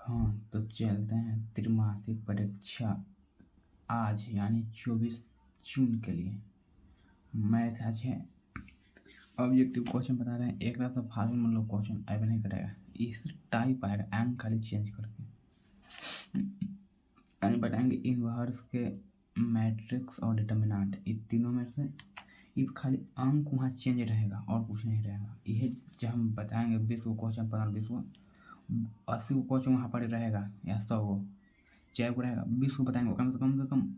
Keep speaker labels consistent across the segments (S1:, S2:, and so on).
S1: हाँ, तो चलते हैं त्रिमासिक परीक्षा आज यानी 24 जून के लिए। मैथ आज है, ऑब्जेक्टिव क्वेश्चन बता रहे हैं। एक तरह से फार्मूला मतलब क्वेश्चन आएगा नहीं करेगा, इस टाइप आएगा, एंग खाली चेंज करके यानी बताएंगे इनवर्स के मैट्रिक्स और डिटर्मिनेंट, इन तीनों में से ये खाली अंक वहाँ चेंज रहेगा और कुछ नहीं रहेगा। यह जब हम बताएंगे 20 को क्वेश्चन, 15 20 को 80 को क्वेश्चन वहाँ पर रहेगा या 100 को चाहे को रहेगा, 20 को बताएंगे कम से कम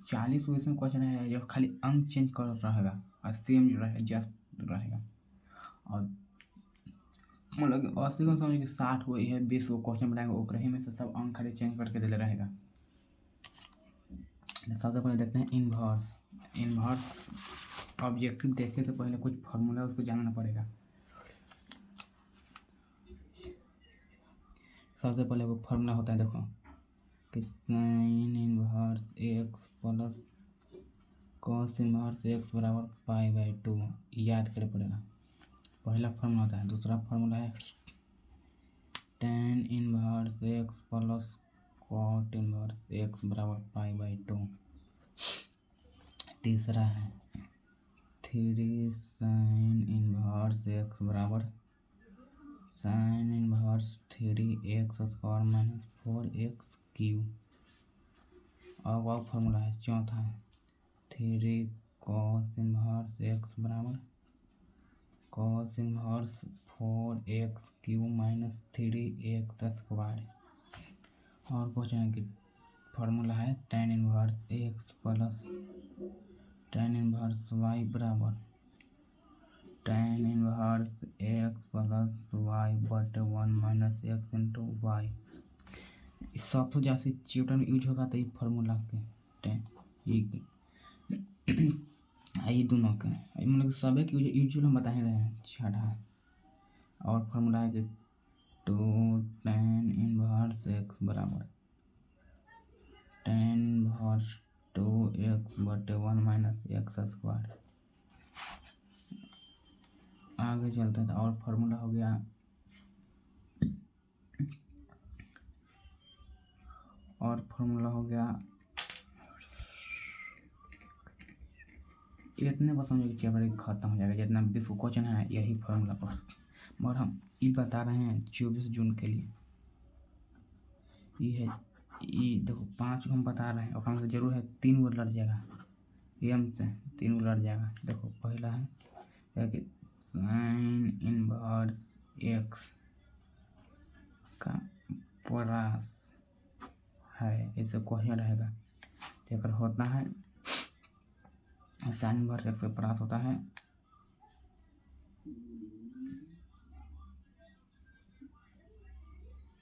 S1: 40 को इसमें क्वेश्चन रहेगा जो खाली अंक चेंज कर रहेगा और सेम जो रहेगा जस्ट रहेगा। और मतलब कि 80 को समझ कि 60 को यह 20 को क्वेश्चन बनाएंगे वो रही में से सब अंक खाली चेंज करके दे रहेगा। सबसे पहले देखते हैं इन्वर्स ऑब्जेक्टिव देखने से पहले कुछ फार्मूला उसको जानना पड़ेगा। सबसे पहले वो फार्मूला होता है, देखो कि sine inverse x plus cos inverse x बराबर π/2 याद करे पड़ेगा। पहला फार्मूला होता है। दूसरा फार्मूला है tan inverse x plus cot inverse x बराबर π/2। तीसरा है 3 साइन इनवर्स एक्स बराबर sine inverse 3x² minus 4x³ अब फार्मूला है। चौथा 3 कॉस इनवर्स एक्स बराबर cos inverse 4x³ minus 3x²। और क्वेश्चन की फार्मूला है tan inverse x plus tan inverse y बराबर tan inverse x plus y बटे 1 माइनस एक्स इंटू वाई। सबसे ज़्यादा चैप्टर में यूज होगा तो ये फार्मूला के ये दोनों के मतलब सभी के यूज हम बता ही रहे हैं। छठा और फार्मूला है कि 2 tan इनवर्स एक्स बराबर tan इनवर्स 2x बटे 1 माइनस x²। आगे चलते हैं और फार्मूला हो गया इतने पर समझो कि चैप्टर खत्म हो जाएगा। जितना 20 क्वेश्चन है यही फार्मूला पर, मगर हम ये बता रहे हैं 24 जून के लिए। ये है ये देखो 5 को हम बता रहे हैं और हम जरूर है 3 वो लड़ जाएगा, एम से 3 वो लड़ जाएगा। देखो पहला है कि साइन इनवर्स एक्स का परास है, ऐसे क्वेश्चन रहेगा। अगर होता है साइन इनवर्स एक्स का परास होता है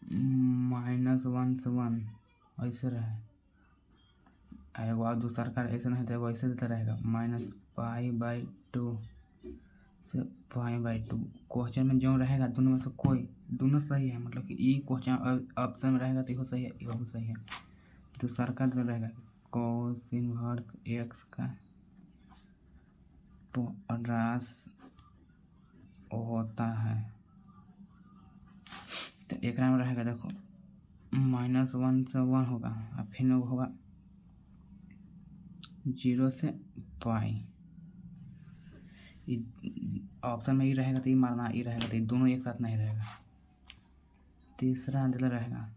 S1: -1 से 1 ऐसे रहे, और दूसरा का ऐसे नहीं तो ऐसे देता रहेगा -π/2 से π/2। क्वेश्चन में जो रहेगा दोनों में से कोई दोनों सही है, मतलब कि ये क्वेश्चन ऑप्शन में रहेगा तो यह सही है यह सही है। दूसरा का रहेगा कॉस इनवर्स एक्स का परास होता है तो एक में रहेगा, देखो -1 से 1 होगा और फिर होगा 0 से π। ऑप्शन में ये रहेगा तो ये मारना, ये रहेगा तो ये दोनों एक साथ नहीं रहेगा। तीसरा दिल रहेगा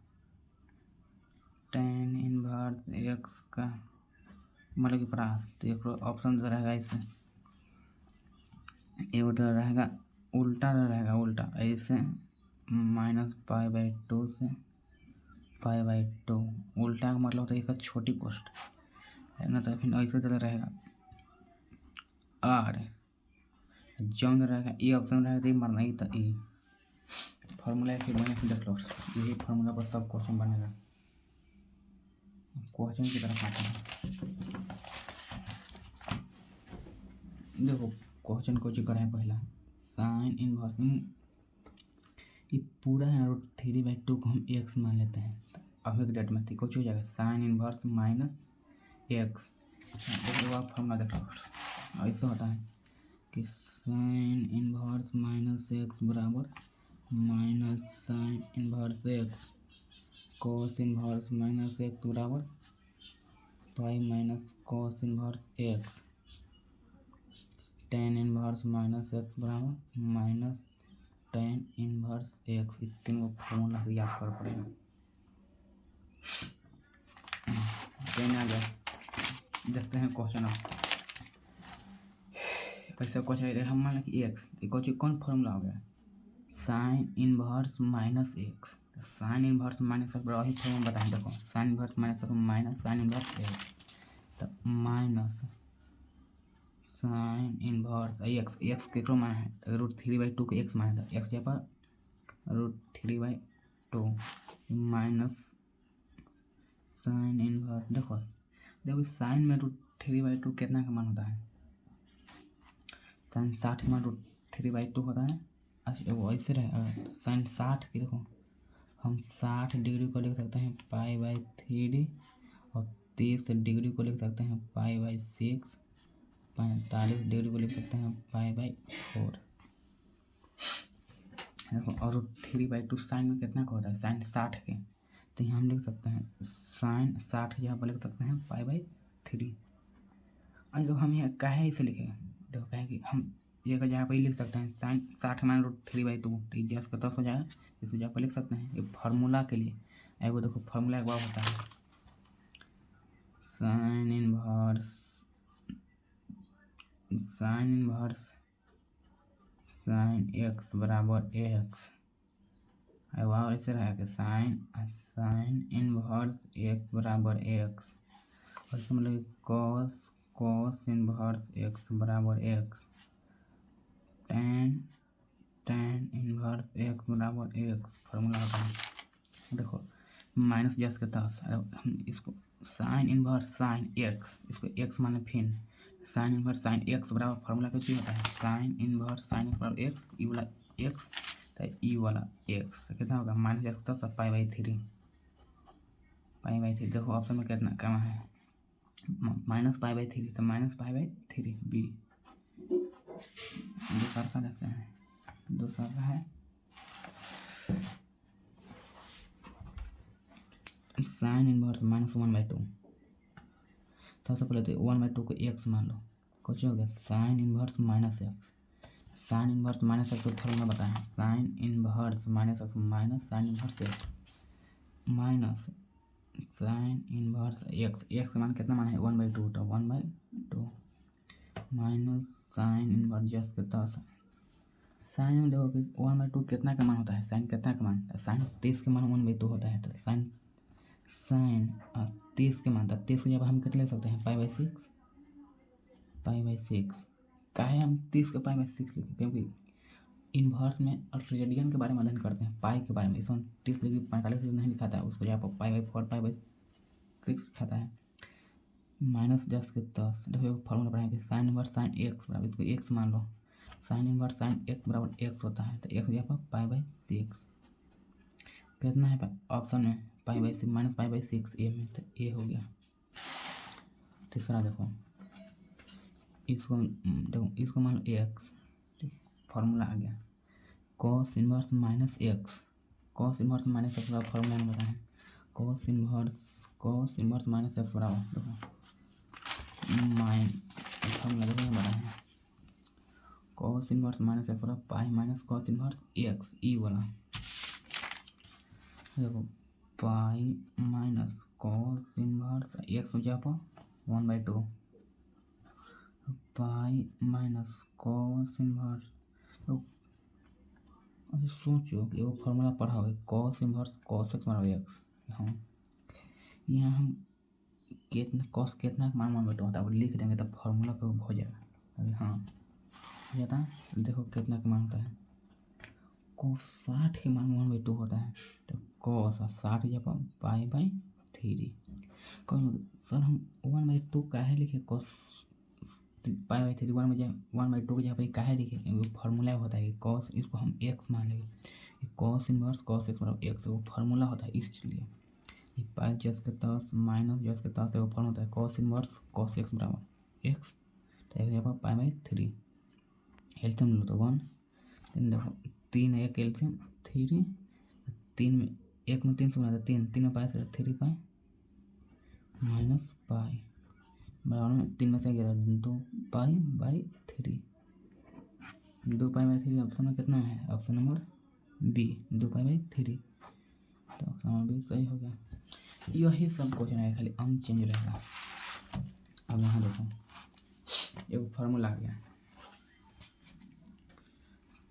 S1: tan इनवर्स एक्स का मतलब कि परास, तो एक ऑप्शन जो रहेगा इससे ये रहेगा उल्टा रहेगा, उल्टा ऐसे -π/2 से π/2। उल्टा का मतलब होता है इसका छोटी कोष्ट है ना, तो फिर ऐसे तरह रहेगा। और जौन रहेगा ये ऑप्शन रहेगा तो ये मरना ही था। ये फार्मूला फिर बने फिर देख लो, यही फार्मूला पर सब क्वेश्चन बनेगा। क्वेश्चन की तरफ आते हैं, देखो क्वेश्चन को जो करें पहला साइन इनवर्स ये पूरा है √3/2 को हम एक्स मान लेते हैं। तो अब एक डेट में कुछ हो जाएगा sine inverse minus x. Formula देख लो ऐसा होता है कि साइन इनवर्स माइनस एक्स बराबर minus sine inverse x cos inverse minus x बराबर pi minus cos inverse x, tan inverse minus x बराबर माइनस टेन इनवर्स एक्स। इस तीनों फॉर्मूला से याद कर पड़ेगा। टेन आ गया। देखते हैं क्वेश्चन अब। ऐसा क्वेश्चन हम मान लें कि एक्स कौन फॉर्मूला हो गया, sine inverse minus x. Sine inverse minus x वही फॉर्मूला बताएं। देखो sine inverse minus x minus sine inverse x, तो minus sine inverse x. X केकरो माना है तो √3/2 के एक्स माना था, एक्स जगह पर √3/2 माइनस साइन इनवर्स। देखो साइन में √3/2 कितना का मान होता है, साइन 60 मान √3/2 होता है। अच्छा वो ऐसे रहे साइन 60 की, देखो हम 60 डिग्री को लिख सकते हैं π/3 और 30 डिग्री को लिख सकते हैं π/6, 45 डिग्री को लिख सकते हैं π/4। देखो और √3/2 साइन में कितना का होता है, साइन 60 के, तो यहाँ हम लिख सकते हैं साइन 60 यहाँ पर लिख सकते हैं π/3। और जो हम यहाँ काहे इसे लिखे, देखो कहें कि हम ये का जहाँ पर लिख सकते हैं साइन 60 मान √3/2, तो ये जैसे 10 हो जाएगा, इसे जहाँ पर लिख सकते हैं। ये फार्मूला के लिए एगो देखो फार्मूला एक बार होता है साइन इनवर्स साइन एक्स बराबर एक्स, और ऐसे रहेगा साइन इनवर्स एक्स बराबर एक्स, और इसमें मतलब कॉस इनवर्स एक्स बराबर एक्स, टेन इनवर्स एक्स बराबर एक्स फार्मूला होता है। देखो माइनस जस के 10, हम इसको साइन इनवर्स साइन एक्स, इसको एक्स माने फिर साइन इनवर्स साइन एक्स बराबर फार्मूला कुछ होता है साइन इनवर्स साइन एक्स बराबर एक्स, ई वाला एक्स तो ई वाला एक्स, तो कितना होगा माइनस जस के 10 π/3। देखो ऑप्शन में कितना कमा है माइनस π/3, तो माइनस π/3 बी। दूसरा का देखते हैं, दूसरा का है साइन इनवर्स -1/2। सबसे पहले तो 1/2 को एक्स मान लो, कुछ हो गया sine inverse minus x. Sine inverse minus x को फॉर्मूला बताएं, sign inverse minus x minus sine inverse x minus sine inverse x. X का मान कितना मान है 1/2, तो 1/2 माइनस साइन इनवर्स जस के 10। साइन में देखो कि 1/2 कितना का मान होता है, साइन कितना का मान, साइन 30 के मान 1/2 होता है, तो साइन 30 के मान था 30 को जब हम कितना ले सकते हैं π/6। काहे हम 30 के π/6 लिखे, क्योंकि इन्वर्स में रेडियन के बारे में अध्ययन करते हैं, पाई के बारे में। इसमें 30 डिग्री 45 डिग्री नहीं लिखाता है, उसको जहाँ पर π/4 π/6 लिखाता है। माइनस 10 के 10, देखो फॉर्मूला पढ़ाएंगे साइन इनवर्स साइन एक्स बराबर, इसको एक्स मान लो, साइन इनवर्स साइन एक्स बराबर एक्स होता है, तो एक्स जहाँ पर π/6 कितना है ऑप्शन में π/6 माइनस π/6 ए में, तो ए हो गया। तीसरा देखो इसको मान लो एक्स, फार्मूला आ गया cos inverse minus x. Cos inverse minus x बराबर फार्मूला में बताएं, कॉस इनवर्स माइनस एक्स बराबर देखो फार्मूला देखो बताएं, कॉस इनवर्स माइनस एक्स बराबर pi minus cos inverse x, ई वाला देखो pi minus cos inverse x हो जा पर 1/2 पाई माइनस कॉस इनवर्स। अरे सोचो कि वो फार्मूला पढ़ा हुआ है कॉस इनवर्स कॉस एक्स बराबर एक्स। हाँ यहाँ हम कितना कॉस कितना मान 1/2 होता है वो लिख देंगे, तब फार्मूला पे वो हो जाएगा। अभी हाँ हो जाता है, देखो कितना का मान होता है, कॉस 60 के मान 1/2 होता है, तो कॉस 60 जब π/3। कौन सर हम 1/2 काहे लिखे, कॉस π/3 1/2 के जहाँ पर काहे लिखे, वो फार्मूला होता है कॉस, इसको हम एक्स मान लेंगे, कॉस इनवर्स कॉस एक्स बराबर एक्स, वो फार्मूला होता है। इसलिए पाई जस के 10 माइनस जस के 10 वो फॉर्म होता है कॉस इनवर्स कॉस एक्स बराबर एक्स, तो एक जगह π/3 एल्सियम लो तो 1, देखो 3 1 एल्सियम 3, 3 में एक में 3 से बना था 3, 3 में पाई से 3 पाई माइनस पाई बराबर में 3 में से गया 2 pi by 3, 2 pi by 3 option में कितना है? Option number B 2 pi by 3, तो ऑप्शन नंबर बी सही हो गया। यही सब क्वेश्चन है, खाली अंक चेंज रहेगा। अब यहाँ देखो एक फार्मूला आ गया,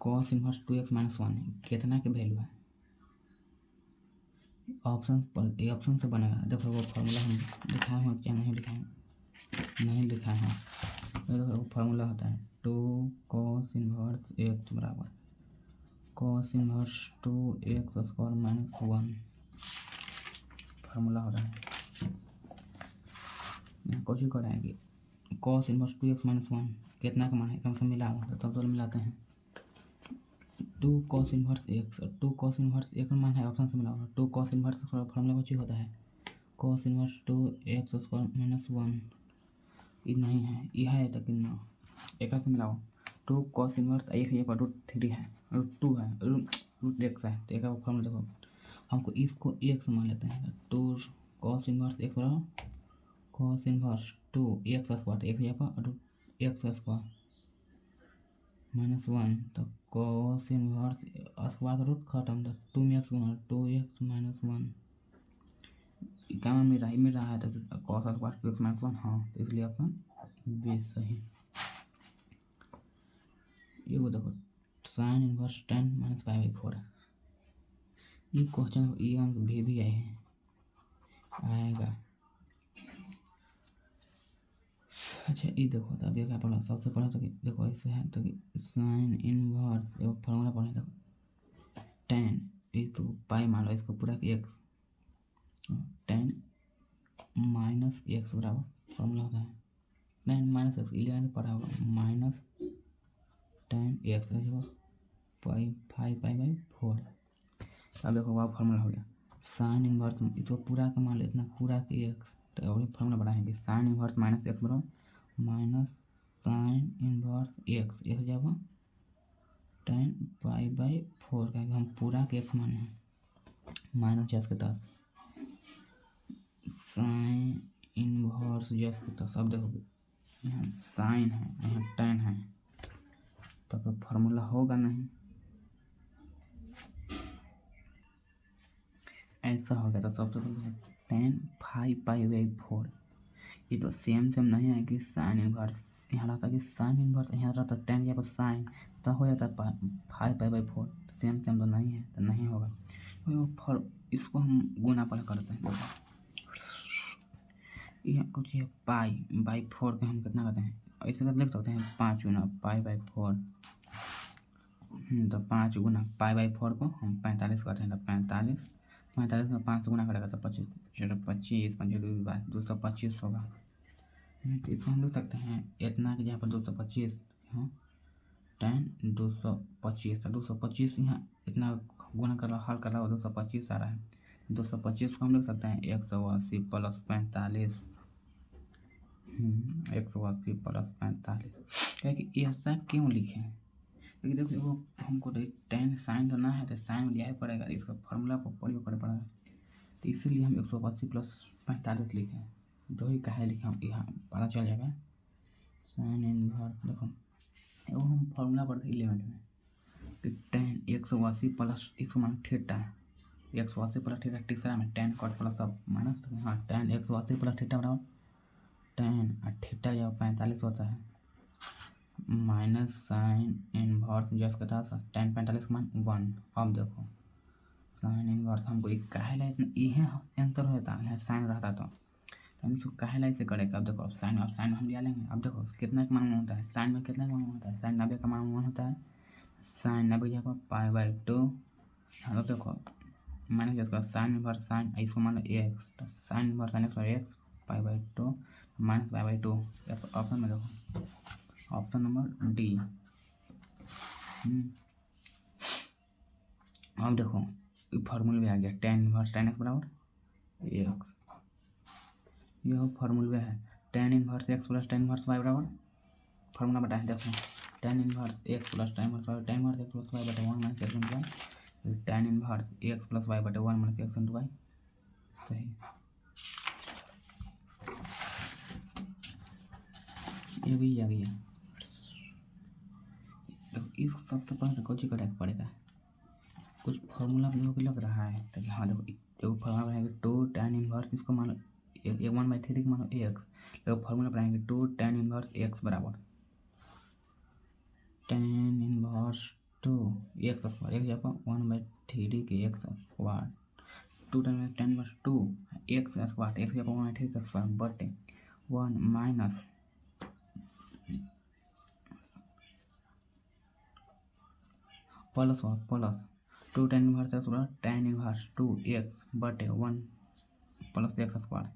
S1: cos इनवर्स 2x माइनस 1 कितना के वैल्यू है? ऑप्शन पर ये ऑप्शन से बनेगा। देखो वो फार्मूला हम लिखाए हैं क्या नहीं लिखाए हैं? नहीं लिखा है। देखो वो फार्मूला होता है 2 cos इनवर्स x बराबर cos inverse 2x square minus 1 formula होता है। कोशिश कराएंगे cos इनवर्स 2x माइनस 1 कितना का मान है? कम से मिला तब तो मिलाते हैं 2 cos inverse x, 2 cos inverse x का मान है ऑप्शन से मिला होगा। 2 cos इनवर्स फार्मूला कुछ होता है cos inverse 2x square minus 1, ये नहीं है, यह है तो कितना एक से मिलाओ 2 cos इनवर्स एक यहाँ पर √3 है, √2 है, √x है, तो एक फॉर्मूला देखो हमको इसको एक से मान लेते हैं 2 cos इनवर्स x बराबर cos इनवर्स 2x स्क्वायर एक यहाँ पर x स्क्वायर माइनस 1, तो cos इनवर्स स्क्वायर रूट खत्म था 2 में x गुना 2x माइनस 1 क्या मिल रहा है तो cos स्क्वायर 2x माइनस 1, हाँ तो इसलिए ऑप्शन बी सही। ये वो देखो sin inverse 10 minus pi by 4 ये क्वेश्चन ये अंक भी आए हैं आएगा। अच्छा ये देखो तो अभी क्या पढ़ा सबसे पहले तो देखो ऐसे है तो साइन इनवर्स एक फॉर्मूला पढ़े देखो 10 ये तो पाई मान लो इसको पूरा x 10 माइनस x बराबर फॉर्मूला होता है 10 माइनस एक्स 11 पढ़ा होगा minus 10x pi 5 pi by 4। अब देखो वह फॉर्मूला हो गया साइन इनवर्स इसको पूरा का मान लो इतना पूरा के x, तो और फॉर्मूला बढ़ाएंगे साइन इनवर्स माइनस x बराबर माइनस साइन इनवर्स x एक जब 10 पाई बाई 4 का हम पूरा के x माने हैं माइनस जैस के 10 साइन इनवर्स जैस के 10। अब देखोगे यहाँ साइन है यहाँ 10 है तो फिर फार्मूला होगा नहीं, ऐसा हो गया। तो सबसे पहले 10 5 पाई बाई 4 ये तो सेम नहीं है कि साइन इनवर्स यहाँ रहता कि साइन इनवर्स यहाँ रहता 10 यहाँ पर साइन तो हो जाता 5 पाई बाई 4 सेम तो नहीं है तो नहीं होगा। तो इसको हम गुना पहले करते हैं यहाँ कुछ है पाई बाई 4 के हम कितना करते हैं ऐसे कर लिख सकते हैं 5 गुना पाई बाई 4 तो 5 गुना पाई बाई 4 को हम 45 करते हैं तो 45 में 5 गुना करेगा तो 25 225 होगा। तो इसको हम लिख सकते हैं इतना कि जहाँ पर 225 हाँ 10 225 तो 225 यहाँ इतना गुना कर रहा हल कर रहा हो 225 आ रहा है 225 को हम लिख सकते हैं 180 प्लस 45 180 प्लस 45 कि ऐसा क्यों लिखे क्योंकि देखो वो हमको 10 साइन तो ना है तो साइन लिया ही पड़ेगा इसका फॉर्मूला को प्रयोग करना पड़ेगा तो इसीलिए हम 180 प्लस 45 लिखे जो ही कहा लिखे हम यहाँ पता चल जाएगा साइन इनवर्स। देखो वो हम फॉर्मूला पढ़ते 11 में कि 10 180 प्लस इसको मान थीटा 180 प्लस थीटा तीसरा में 10 कॉट प्लस सब माइनस हाँ 10 180 प्लस थीटा बराबर 10 और थीटा जब 45 होता है माइनस साइन इनवर्स जैसे का था 10 45 मान 1। अब देखो साइन इनवर्स हमको एक काहे ला इतना यह आंसर होता है साइन रहता तो हम इसको काहे ला इसे करेगा। अब देखो साइन हम लिया लेंगे। अब देखो कितना का मान होता है साइन में कितना का मान होता है साइन 90 का मान होता है साइन 90 जगह पाई बाई 2। अब देखो माइनस इसका साइन इनवर्स साइन इसको मान लो एक्स तो sine inverse sine x pi by 2 minus pi by 2 option में देखो ऑप्शन नंबर डी। अब देखो फार्मूला भी आ गया 10 इनवर्स 10x बराबर एक्स यह फार्मूला है 10 inverse x plus 10 inverse y बराबर फार्मूला बताए देखो 10 inverse x plus 10 inverse y 10 inverse x plus y बटा 1 minus x tan inverse x plus y बटे 1 माइनस एक्स इंटू वाई। सही, ये भी आ गया। तो इस सबसे पहले कुछ करना पड़ेगा, कुछ फॉर्मूला अपने को लग रहा है। तो हाँ देखो, एक फॉर्मूला बनाएंगे 2 tan इनवर्स, इसको मान लो 1/3 मान लो एक्स, तो फॉर्मूला बनाएंगे 2 tan इनवर्स एक्स बराबर tan इनवर्स 2 एक्स स्क्वायर, एक जगह 1/3 के x square, 2 tan inverse 2 x square, एक जगह 1/3 का स्क्वायर बटे 1 minus plus 2 tan inverse x बराबर tan इनवर्स 2 एक्स बटे 1 प्लस एक्स स्क्वायर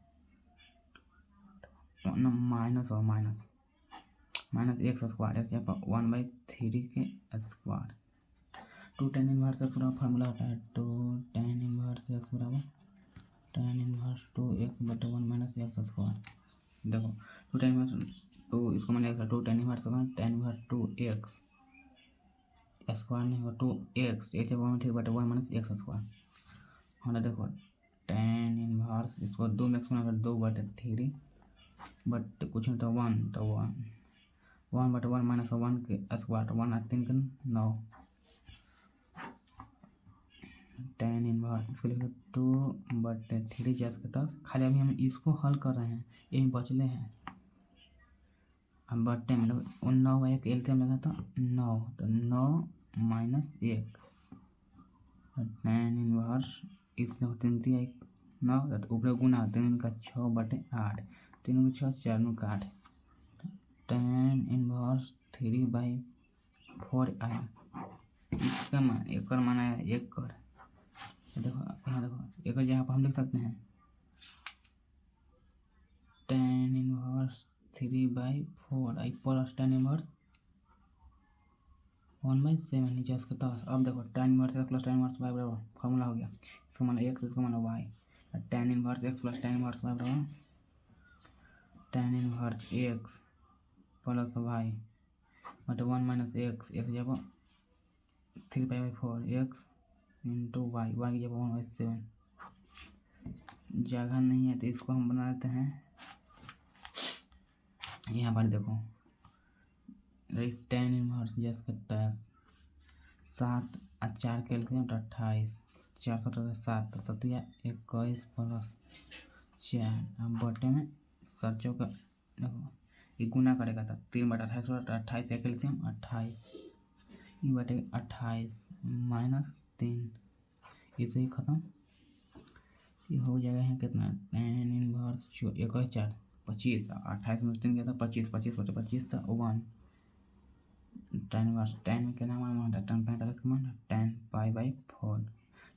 S1: माइनस और माइनस एक्स स्क्वायर, इस जगह 1/3 के स्क्वायर। 2 tan इनवर्स एक्स बराबर फार्मूला होता है 2 tan इनवर्स एक्स बराबर tan इनवर्स 2 एक्स बटे 1 माइनस एक्स स्क्वायर। देखो 2 tan इनवर्स 2, इसको मैंने 2 tan इनवर्स 2 एक्स स्क्वायर नहीं होगा 2 एक्स, एक जगह 1/3 बटे 1 माइनस एक्स स्क्वायर। हाँ देखो tan इनवर्स, इसको 2 में एक्स 2/3 बट कुछ नहीं तो 1, तो 1 बटे 1 माइनस 1 के स्क्वायर, 1 और 3 के 9 tan इनवर्स, इसको लिख लो 2/3 जैस के 10। खाली अभी हम इसको हल कर रहे हैं, यही बचले हैं। अब बटे में 9 बाई 1 एलसीएम लगा तो 9, तो 9 माइनस 1 tan इनवर्स, इसमें 3 3 1 9, तो ऊपर गुना 3 का 6 बटे 8, 3 का 6 4 का 8, tan इनवर्स 3/4 आया। इसका मान एक मान आया 1 कर। देखो यहाँ देखो एक यहाँ पर हम लिख सकते हैं tan इनवर्स 3/4 आई प्लस tan इनवर्स 1/7 नीचे इसके 10। अब देखो tan inverse x plus tan inverse y बराबर फॉर्मूला हो गया, इसको मानो एक्स, इसको मानो y, tan inverse x plus tan inverse y बराबर tan inverse x plus y बटे 1 माइनस एक्स, एक जगह 3/4 एक्स इंटू वाई, वाई की जगह 1/7 जगह नहीं है, तो इसको हम बना देते हैं यहाँ पर। देखो tan इनवर्स जैस का 7 और 4 के एलसीएम 28, 4 7 तो 7 21 प्लस 4, अब बटे में 7 चौका, देखो ये गुना करेगा तो 3/28 28 एक एलसीएम 28, ये बटे 28 माइनस 3, इसे ही खत्म। ये हो जाएगा है कितना tan इनवर्स 21 4 25, 28 में 3 गया था 25, 25 बटे 25 था 1, tan इनवर्स tan में कितना मान था tan 45 का मान tan π/4,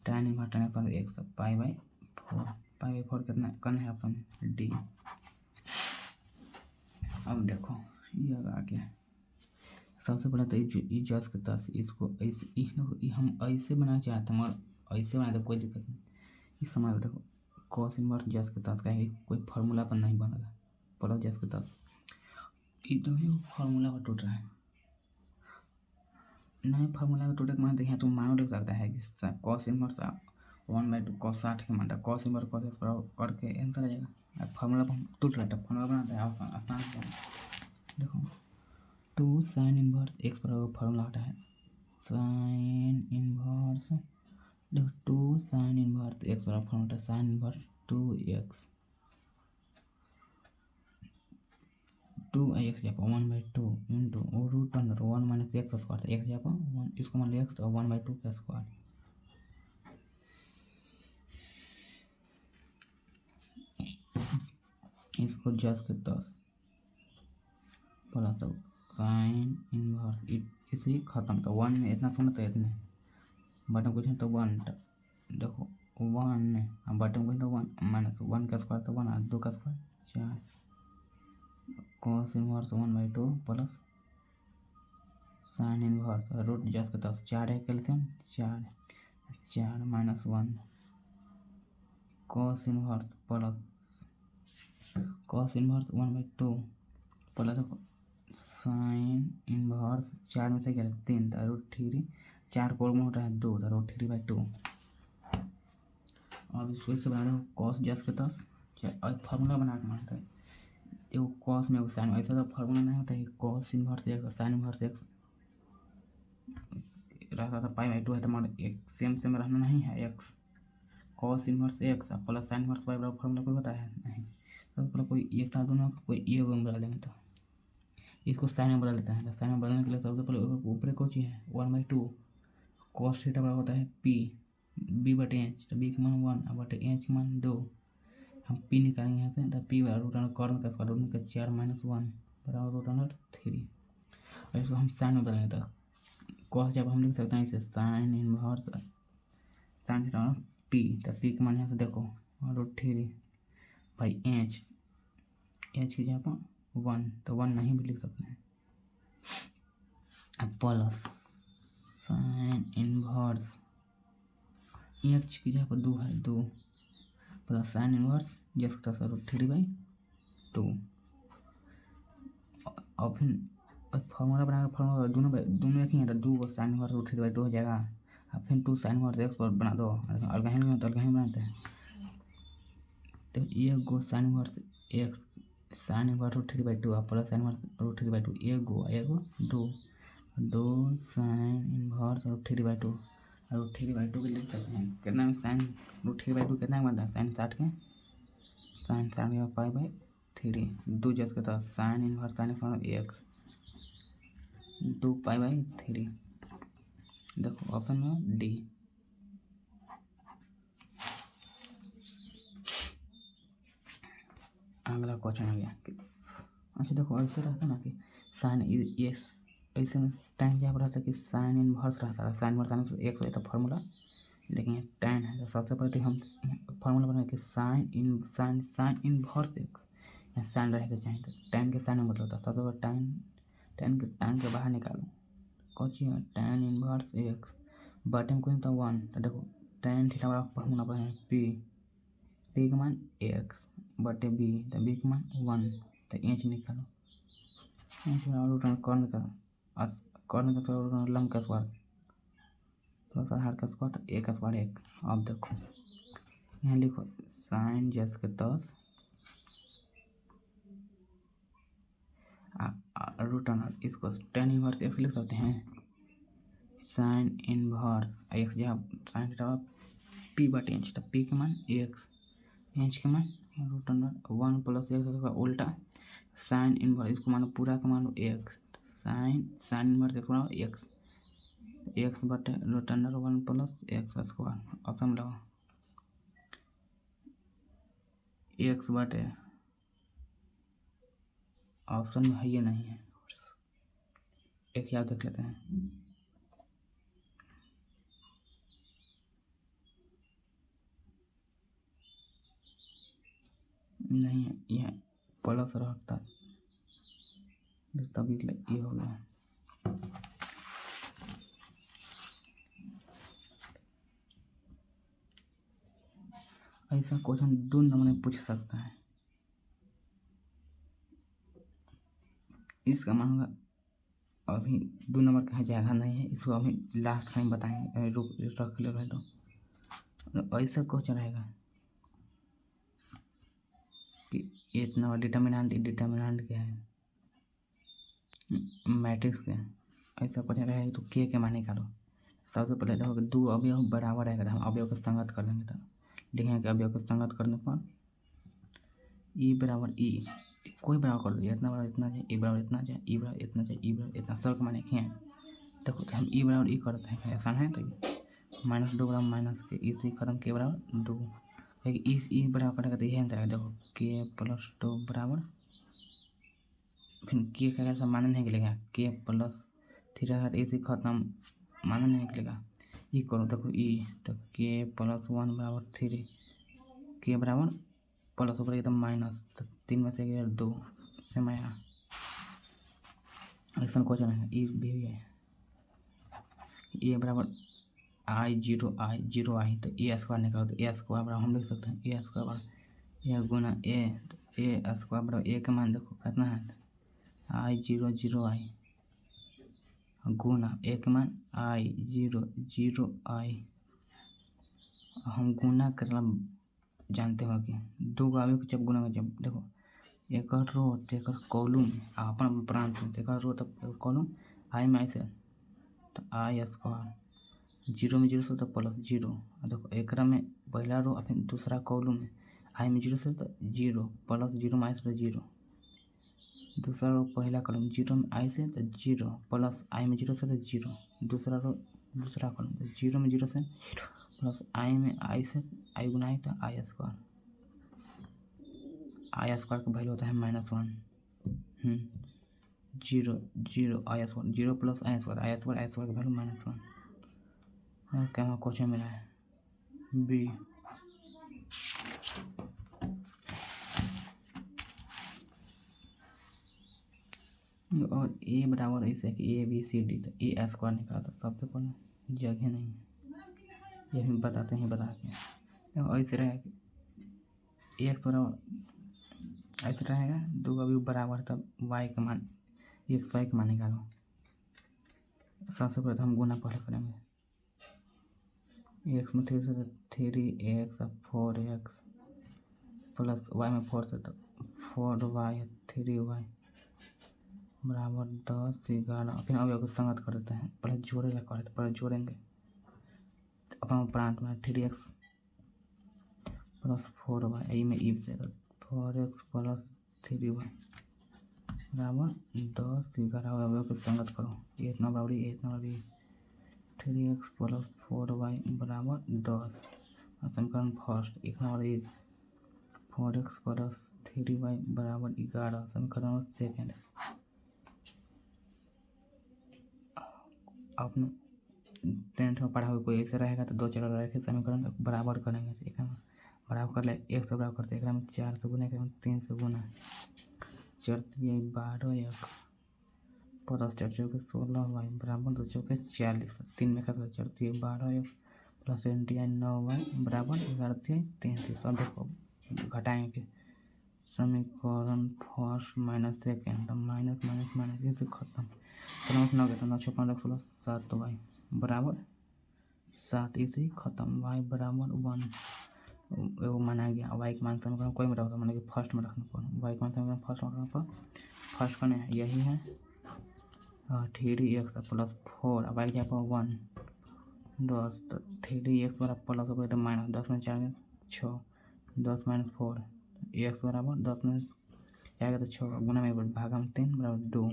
S1: tan इनवर्स tan पर 100 π/4 कितना करना है ऑप्शन में डी। अब देखो ये आ गया, सबसे पहले तो ये जस के 10, इसको ऐसे हम ऐसे बनाना चाहते हैं मगर ऐसे बनाए तो कोई दिक्कत नहीं। इस समय देखो cos इनवर्स जस के 10 का है, कोई फार्मूला पर नहीं बनेगा, प्लस जस के 10 इधर ही फार्मूला पर टूट रहा है, नए फार्मूला का टूटे के मान यहाँ तुम मानो लिख सकता है कि cos इनवर्स 1/2 cos 60 के मान cos इनवर्स cos x करके आंसर आ जाएगा। फार्मूला पर टूट रहा है, फार्मूला बनाता है आसान से। देखो 2 sin इनवर्स x बराबर फार्मूला होता है sin इनवर्स, देखो 2 sin इनवर्स x बराबर फार्मूला होता है sin इनवर्स 2x 2x जब 1/2 into root under 1 minus x square, एक जब 1 इसको मान लिया एक्स तो 1/2 का स्क्वायर, इसको जस के 10 प्लस साइन इनवर्स इसी खत्म, तो 1 में इतना सुना तो इतने बटन कुछ तो 1, देखो 1 बटन कुछ तो 1 माइनस 1 का स्क्वायर तो 1 और 2 का square 4 cos inverse 1/2 plus sine inverse root जस के 10 4 है कैल्शियम 4 minus 1 cos inverse plus cos inverse 1/2 plus sine inverse 4 में से क्या 3 तो रूट 3 4 को वर्गमूल होता है 2, तो रूट 3/2। अब इसको इससे बना दो कॉस जस के 10, और फार्मूला बना के मानते हैं एगो कॉस में एगो साइन, ऐसा तो फार्मूला नहीं होता है cos inverse x sine inverse x रहता था π/2 है, तो हमारा एक सेम रहना नहीं है x cos inverse x plus sine inverse y बराबर फार्मूला कोई होता है नहीं, तो पहले कोई एक था दोनों कोई एक में बदल लेंगे, तो इसको साइन में बदल लेते हैं। तो साइन में बदलने के लिए सबसे पहले ऊपर को चाहिए है 1/2 कॉस थीटा बराबर होता है पी b/h, तो बी का मान 1 और बटे एच का मान 2, हम पी निकालेंगे यहाँ से, तो पी बराबर रूट अंडर कॉर्न का स्क्वायर रूट का 4 - 1 बराबर रूट अंडर 3, और इसको हम साइन में बदलेंगे। तो कॉस जब हम लिख सकते हैं इसे sine inverse sine theta P, तो पी का मान यहाँ से देखो रूट 3/h, एच की जगह पर 1, तो 1 नहीं भी लिख सकते हैं, अब प्लस साइन इनवर्स एच की जगह पर 2 है 2 प्लस साइन इनवर्स जिसका रूट 3/2, और फिर फार्मूला बनाकर फार्मूला दोनों एक ही है, तो 2 को साइन इनवर्स रूट 3/2 हो जाएगा, और फिर 2 साइन इनवर्स एक्स पर बना दो, अलगाही में तो अलगाही बनाते हैं, तो ये गो sine inverse x sine inverse root 3/2 और प्लस साइन इनवर्स रूट 3/2 एगो 2 साइन इनवर्स रूट 3/2 रूट 3/2 के लिख सकते हैं कितना में साइन रूट 3/2 कितना बनता है साइन 60 के π/3 2 जस के तो साइन इनवर्स एक्स 2 π/3, देखो ऑप्शन में डी। अगला क्वेश्चन आ गया कि अच्छा देखो ऐसे रहता ना कि साइन ये ऐसे में टाइम क्या रहता है कि साइन इनवर्स रहता है, साइन इनवर्स एक्स होता है फार्मूला, लेकिन ये tan है, तो सबसे पहले हम फार्मूला बनाए कि साइन इनवर्स एक्स, यहाँ साइन रहेगा चाहिए, तो tan के साइन में बदलता है, सबसे पहले tan के बाहर निकालो कौची है tan इनवर्स एक्स बटे में कोई तो 1, तो देखो tan थीटा बराबर फार्मूला बनाए p का मान एक्स बटे b, तो b का मान 1, तो एच निकालो एच बराबर कॉर्न का स्क्वायर लंब का स्क्वायर प्लस आधार का स्क्वायर, तो ए का स्क्वायर 1। अब देखो यहाँ लिखो साइन जस के 10 रूट अंडर इसको tan इनवर्स एक्स लिख सकते हैं, साइन इनवर्स एक्स जहाँ साइन थीटा p/h, तो p के मान एक्स एच के मान रूट अंडर 1 प्लस एक्स उल्टा साइन इनवर्स इसको मानो पूरा का मानो एक्स, साइन इनवर्स एक्स बराबर एक्स बटे root under 1 plus x square, option लगाओ एक्स बटे ऑप्शन में है ये नहीं है, एक याद देख लेते हैं, नहीं है यह प्लस रहता तभी ये हो गया। ऐसा क्वेश्चन 2 नंबर में पूछ सकता है, इसका मान होगा अभी 2 नंबर का जगह नहीं है, इसको अभी लास्ट टाइम बताएंगे, अभी रख ले रहे तो ऐसा क्वेश्चन रहेगा कि इतना डिटर्मिनेंट क्या है मैट्रिक्स के, ऐसा क्वेश्चन रहेगा तो के मान निकालो, सबसे पहले देखो 2 अवयव बराबर रहेगा, तो हम अवयव को संगत कर लेंगे, तो लिखेंगे कि अवयव को संगत करने पर ई बराबर ई कोई बराबर कर दो, इतना बराबर इतना चाहिए, ई बराबर इतना चाहिए, ई बराबर इतना चाहिए, ई बराबर इतना, सब मान एक ही है, देखो तो हम ई बराबर ई करते हैं आसान है, तो -2 बराबर माइनस के ई से खत्म के बराबर 2, ई बराबर करेगा तो यही आंसर है, देखो के प्लस 2 बराबर फिर के का कैसा मानने नहीं निकलेगा, के प्लस थीटा है इसी खत्म मानने नहीं निकलेगा, ई करो देखो ई, तो के प्लस 1 बराबर 3 के बराबर प्लस ऊपर एकदम माइनस, तो 3 में से 2 से मैं ऐसा क्वेश्चन है, ई भी है ए बराबर i0 i, तो ए स्क्वायर निकालो, तो ए स्क्वायर बराबर हम लिख सकते हैं ए स्क्वायर बराबर ए गुना ए, तो ए स्क्वायर बराबर ए का मान देखो कितना है i0 0 i गुना ए का मान आई जीरो जीरो आई। हम गुना करना जानते हो कि दो आवे को जब गुना जब देखो एक रो एक कॉलम अपन प्रांत एक रो तब कॉलम आई में ऐसे तो आई स्क्वायर जीरो में जीरो से तो प्लस जीरो। देखो एक में पहला रो फिर दूसरा कॉलम में आई में जीरो से तो जीरो प्लस जीरो में आई से तो जीरो। दूसरा रो पहला कॉलम जीरो में आई से तो जीरो प्लस आई में जीरो से तो जीरो। दूसरा रो दूसरा कॉलम तो जीरो में जीरो से जीरो प्लस आई में आई से आई गुना आई तो आई स्क्वायर। आई स्क्वायर का वैल्यू होता है -1। जीरो जीरो आई स्क्वायर जीरो प्लस आई स्क्वायर का वैल्यू -1। क्या हमारा क्वेश्चन मिला है बी। और ए बराबर ऐसे कि ए बी सी डी तो ए स्क्वायर निकाला था सबसे पहले जगह नहीं ये भी बताते हैं बता के। और ऐसे रहेगा कि एक बराबर ऐसे रहेगा दो अभी बराबर तब वाई का मान एक्स वाई का मान निकालो। सबसे पहले हम गुना पहले करेंगे एक्स में 3 से तो 3x 4x प्लस वाई में 4 से तो 4y 3y बराबर 10 11। फिर अवयव को संगत कर देते हैं पहले जोड़ेगा करते पहले जोड़ेंगे अपना प्रांत में 3x प्लस 4y यही में ई से 4x प्लस 3y बराबर 10 11। अवयव को संगत करो 8 नंबर 3x प्लस 4y बराबर 10। समीकरण first 1 number 4x plus 3y बराबर 11। समीकरण सेकेंड आपने 10th में पढ़ा हुआ कोई ऐसे रहेगा तो 2 चर रखे समीकरण बराबर करेंगे। एक में बराबर कर ले 1 से बराबर करते 4 से गुना 3 से गुना 4 12 x प्लस 4 चौके 16y बराबर 2 चौके 40। 3 में 4 12 x प्लस 9y बराबर 11 33। अब देखो घटाएंगे समीकरण first minus second minus minus minus ये से खत्म। तो 9 6 15 16 7y बराबर 7 इसे खत्म। y बराबर 1 वो माना गया। y के मान समीकरण कोई में रखा माना कि फर्स्ट में रखना पड़ा। y के मान समीकरण फर्स्ट में रखना पड़ा फर्स्ट करने यही है 3x प्लस 4 y क्या पर 1 10 तो 3x बराबर प्लस हो गया तो माइनस 10 में 4 6 10 माइनस 4 x बराबर 10 में 4 तो 6 गुना में भागा में 3 बराबर 2।